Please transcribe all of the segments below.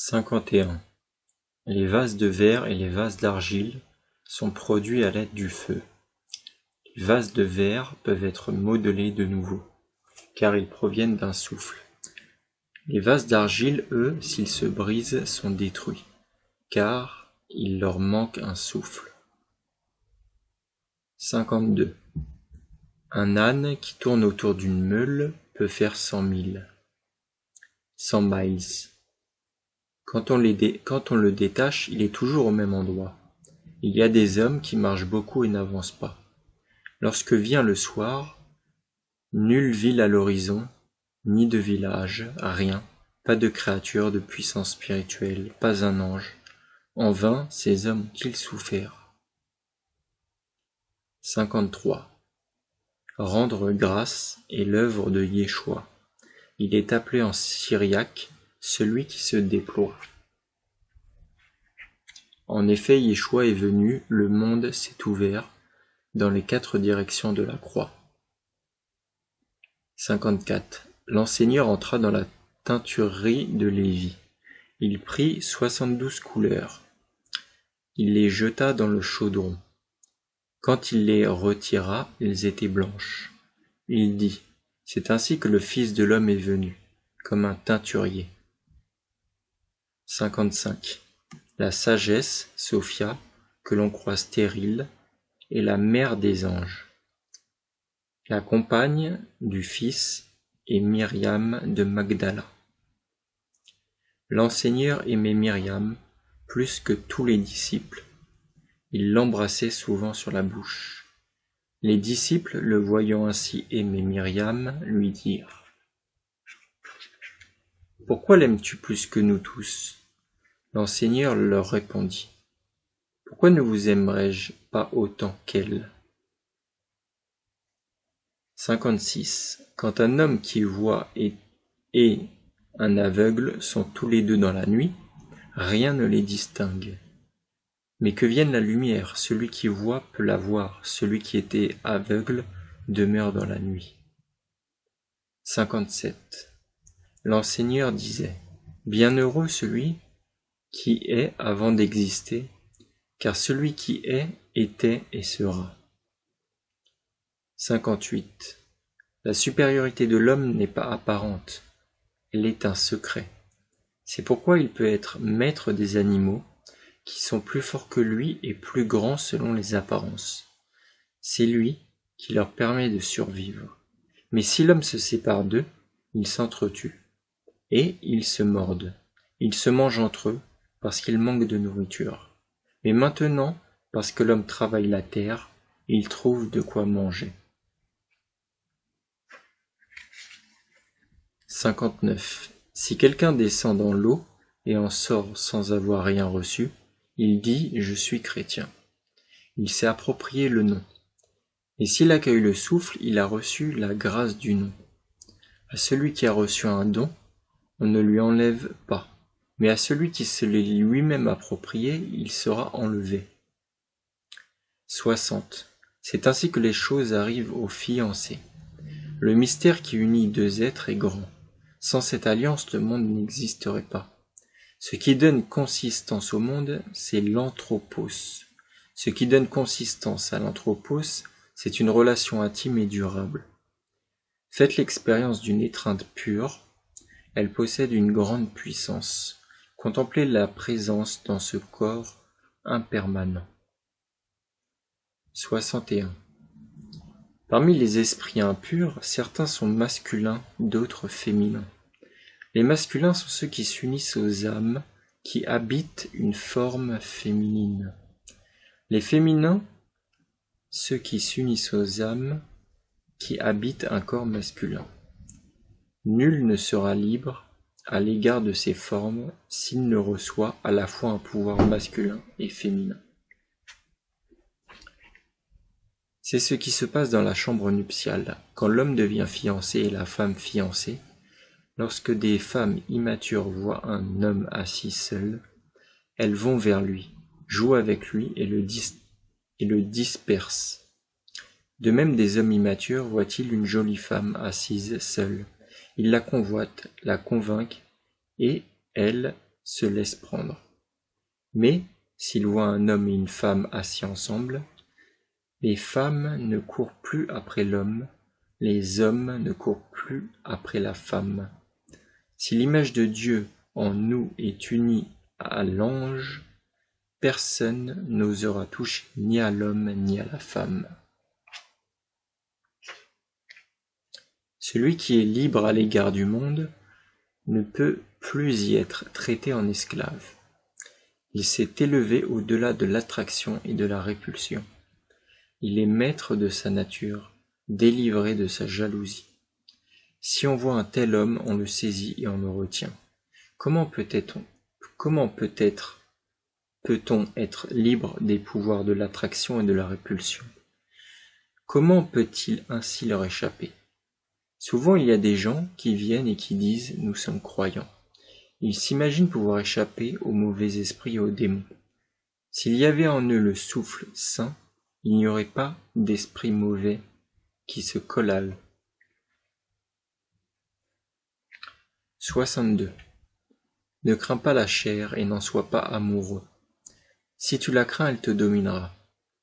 51. Les vases de verre et les vases d'argile sont produits à l'aide du feu. Les vases de verre peuvent être modelés de nouveau, car ils proviennent d'un souffle. Les vases d'argile, eux, s'ils se brisent, sont détruits, car il leur manque un souffle. 52. Un âne qui tourne autour d'une meule peut faire 100 milles. 100 miles. Quand on le détache, il est toujours au même endroit. Il y a des hommes qui marchent beaucoup et n'avancent pas. Lorsque vient le soir, nulle ville à l'horizon, ni de village, rien, pas de créature de puissance spirituelle, pas un ange. En vain, ces hommes ont-ils souffert. 53. Rendre grâce est l'œuvre de Yeshua. Il est appelé en syriaque celui qui se déploie. En effet, Yeshua est venu, le monde s'est ouvert dans les 4 directions de la croix. 54. L'enseigneur entra dans la teinturerie de Lévi. Il prit 72 couleurs. Il les jeta dans le chaudron. Quand il les retira, elles étaient blanches. Il dit, « C'est ainsi que le Fils de l'homme est venu, comme un teinturier. » 55. La sagesse, Sophia, que l'on croit stérile, est la mère des anges. La compagne du Fils est Myriam de Magdala. L'enseigneur aimait Myriam plus que tous les disciples. Il l'embrassait souvent sur la bouche. Les disciples, le voyant ainsi aimer Myriam, lui dirent, « Pourquoi l'aimes-tu plus que nous tous ?» L'enseigneur leur répondit, « Pourquoi ne vous aimerais-je pas autant qu'elle ?» 56. Quand un homme qui voit et un aveugle sont tous les deux dans la nuit, rien ne les distingue. Mais que vienne la lumière, celui qui voit peut la voir, celui qui était aveugle demeure dans la nuit. 57. L'enseigneur disait, « Bienheureux celui qui est avant d'exister, car celui qui est, était et sera. » 58. La supériorité de l'homme n'est pas apparente, elle est un secret. C'est pourquoi il peut être maître des animaux, qui sont plus forts que lui et plus grands selon les apparences. C'est lui qui leur permet de survivre. Mais si l'homme se sépare d'eux, ils s'entretuent, et ils se mordent. Ils se mangent entre eux, parce qu'ils manquent de nourriture. Mais maintenant, parce que l'homme travaille la terre, il trouve de quoi manger. 59. Si quelqu'un descend dans l'eau et en sort sans avoir rien reçu, il dit « Je suis chrétien ». Il s'est approprié le nom. Et s'il accueille le souffle, il a reçu la grâce du nom. À celui qui a reçu un don, on ne lui enlève pas. Mais à celui qui se l'est lui-même approprié, il sera enlevé. 60. C'est ainsi que les choses arrivent aux fiancés. Le mystère qui unit deux êtres est grand. Sans cette alliance, le monde n'existerait pas. Ce qui donne consistance au monde, c'est l'anthropos. Ce qui donne consistance à l'anthropos, c'est une relation intime et durable. Faites l'expérience d'une étreinte pure. Elle possède une grande puissance. Contemplez la présence dans ce corps impermanent. 61. Parmi les esprits impurs, certains sont masculins, d'autres féminins. Les masculins sont ceux qui s'unissent aux âmes qui habitent une forme féminine. Les féminins, ceux qui s'unissent aux âmes qui habitent un corps masculin. Nul ne sera libre à l'égard de ces formes s'il ne reçoit à la fois un pouvoir masculin et féminin. C'est ce qui se passe dans la chambre nuptiale, quand l'homme devient fiancé et la femme fiancée. Lorsque des femmes immatures voient un homme assis seul, elles vont vers lui, jouent avec lui et le dispersent. De même, des hommes immatures voient-ils une jolie femme assise seule. Ils la convoitent, la convainquent, et elle se laisse prendre. Mais, s'il voit un homme et une femme assis ensemble, les femmes ne courent plus après l'homme, les hommes ne courent plus après la femme. Si l'image de Dieu en nous est unie à l'ange, personne n'osera toucher ni à l'homme ni à la femme. Celui qui est libre à l'égard du monde ne peut plus y être traité en esclave. Il s'est élevé au-delà de l'attraction et de la répulsion. Il est maître de sa nature, délivré de sa jalousie. Si on voit un tel homme, on le saisit et on le retient. Comment peut-on être libre des pouvoirs de l'attraction et de la répulsion? Comment peut-il ainsi leur échapper? Souvent il y a des gens qui viennent et qui disent « nous sommes croyants ». Ils s'imaginent pouvoir échapper aux mauvais esprits et aux démons. S'il y avait en eux le souffle saint, il n'y aurait pas d'esprit mauvais qui se collent. 62. Ne crains pas la chair et n'en sois pas amoureux. Si tu la crains, elle te dominera.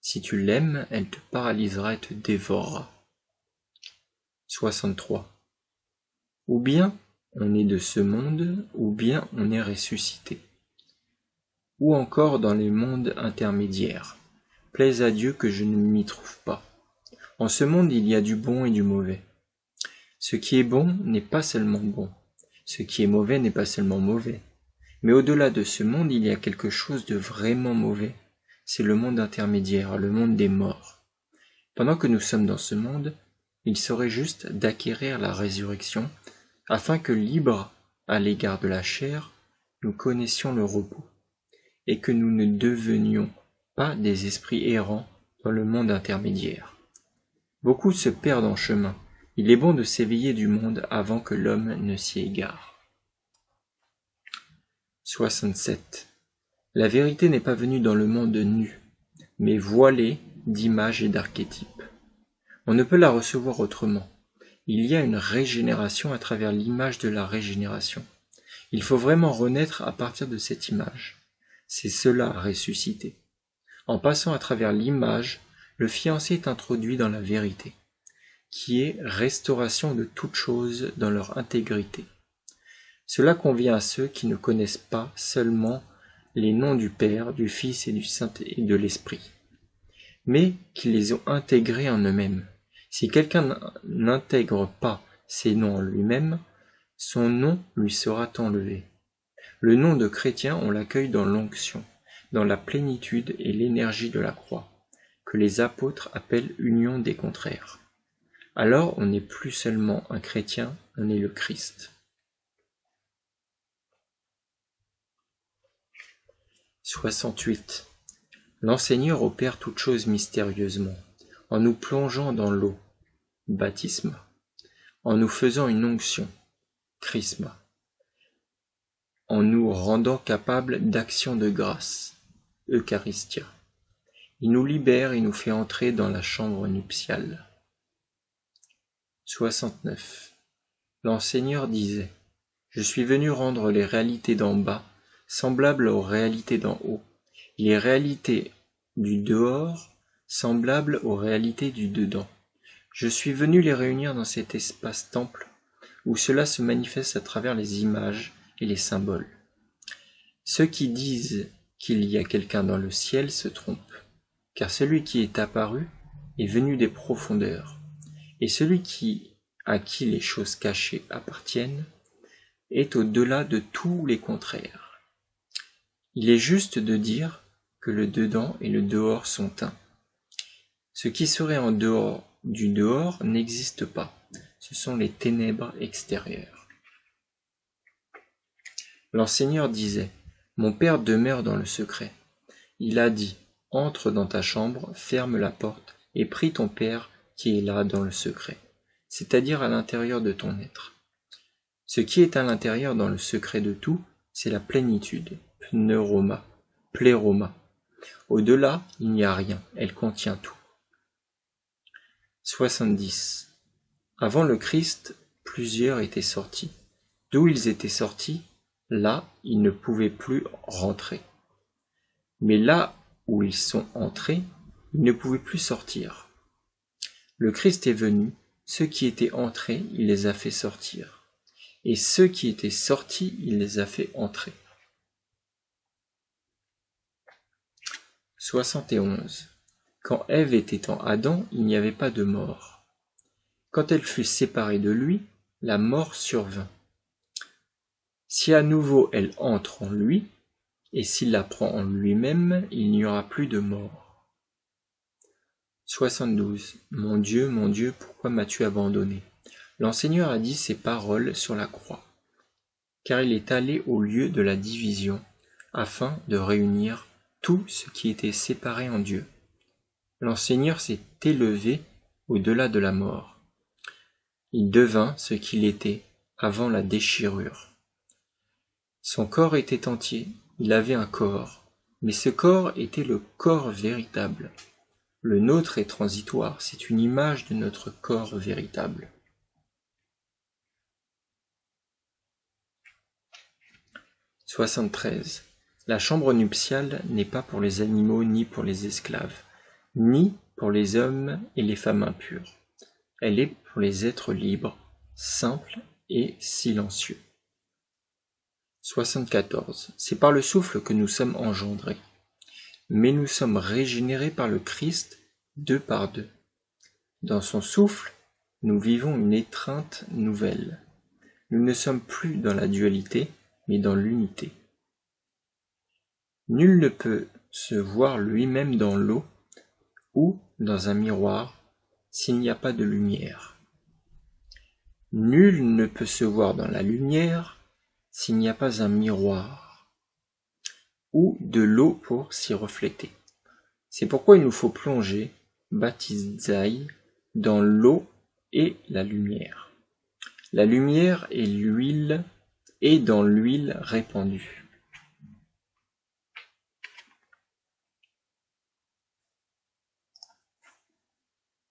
Si tu l'aimes, elle te paralysera et te dévorera. 63. Ou bien on est de ce monde, ou bien on est ressuscité. Ou encore dans les mondes intermédiaires. Plaise à Dieu que je ne m'y trouve pas. En ce monde, il y a du bon et du mauvais. Ce qui est bon n'est pas seulement bon. Ce qui est mauvais n'est pas seulement mauvais. Mais au-delà de ce monde, il y a quelque chose de vraiment mauvais. C'est le monde intermédiaire, le monde des morts. Pendant que nous sommes dans ce monde, il serait juste d'acquérir la résurrection, afin que, libres à l'égard de la chair, nous connaissions le repos, et que nous ne devenions pas des esprits errants dans le monde intermédiaire. Beaucoup se perdent en chemin. Il est bon de s'éveiller du monde avant que l'homme ne s'y égare. 67. La vérité n'est pas venue dans le monde nu, mais voilée d'images et d'archétypes. On ne peut la recevoir autrement. Il y a une régénération à travers l'image de la régénération. Il faut vraiment renaître à partir de cette image. C'est cela ressusciter. En passant à travers l'image, le fiancé est introduit dans la vérité, qui est restauration de toutes choses dans leur intégrité. Cela convient à ceux qui ne connaissent pas seulement les noms du Père, du Fils et du Saint et de l'Esprit, mais qui les ont intégrés en eux-mêmes. Si quelqu'un n'intègre pas ces noms en lui-même, son nom lui sera enlevé. Le nom de chrétien, on l'accueille dans l'onction, dans la plénitude et l'énergie de la croix, que les apôtres appellent union des contraires. Alors on n'est plus seulement un chrétien, on est le Christ. 68. L'enseigneur opère toutes choses mystérieusement, en nous plongeant dans l'eau, baptisme, en nous faisant une onction, chrisma, en nous rendant capables d'actions de grâce, eucharistia. Il nous libère et nous fait entrer dans la chambre nuptiale. 69. L'enseigneur disait : Je suis venu rendre les réalités d'en bas semblables aux réalités d'en haut, les réalités du dehors semblables aux réalités du dedans. Je suis venu les réunir dans cet espace-temple où cela se manifeste à travers les images et les symboles. Ceux qui disent qu'il y a quelqu'un dans le ciel se trompent, car celui qui est apparu est venu des profondeurs, et celui à qui les choses cachées appartiennent est au-delà de tous les contraires. Il est juste de dire que le dedans et le dehors sont un. Ce qui serait en dehors du dehors n'existe pas, ce sont les ténèbres extérieures. L'enseigneur disait : Mon Père demeure dans le secret. Il a dit : Entre dans ta chambre, ferme la porte, et prie ton Père qui est là dans le secret, c'est-à-dire à l'intérieur de ton être. Ce qui est à l'intérieur dans le secret de tout, c'est la plénitude, pneuroma, pléroma. Au-delà, il n'y a rien, elle contient tout. 70. Avant le Christ, plusieurs étaient sortis. D'où ils étaient sortis, Là, ils ne pouvaient plus rentrer. Mais là où ils sont entrés, ils ne pouvaient plus sortir. Le Christ est venu, ceux qui étaient entrés, il les a fait sortir. Et ceux qui étaient sortis, il les a fait entrer. 71. Quand Ève était en Adam, il n'y avait pas de mort. Quand elle fut séparée de lui, la mort survint. Si à nouveau elle entre en lui, et s'il la prend en lui-même, il n'y aura plus de mort. 72. Mon Dieu, pourquoi m'as-tu abandonné? L'enseigneur a dit ces paroles sur la croix, car il est allé au lieu de la division, afin de réunir tout ce qui était séparé en Dieu. L'enseigneur s'est élevé au-delà de la mort. Il devint ce qu'il était avant la déchirure. Son corps était entier, il avait un corps, mais ce corps était le corps véritable. Le nôtre est transitoire, c'est une image de notre corps véritable. 73. La chambre nuptiale n'est pas pour les animaux ni pour les esclaves, ni pour les hommes et les femmes impures. Elle est pour les êtres libres, simples et silencieux. 74. C'est par le souffle que nous sommes engendrés, mais nous sommes régénérés par le Christ deux par deux. Dans son souffle, nous vivons une étreinte nouvelle. Nous ne sommes plus dans la dualité, mais dans l'unité. Nul ne peut se voir lui-même dans l'eau ou dans un miroir s'il n'y a pas de lumière. Nul ne peut se voir dans la lumière s'il n'y a pas un miroir ou de l'eau pour s'y refléter. C'est pourquoi il nous faut plonger, baptisai, dans l'eau et la lumière. La lumière est l'huile et dans l'huile répandue.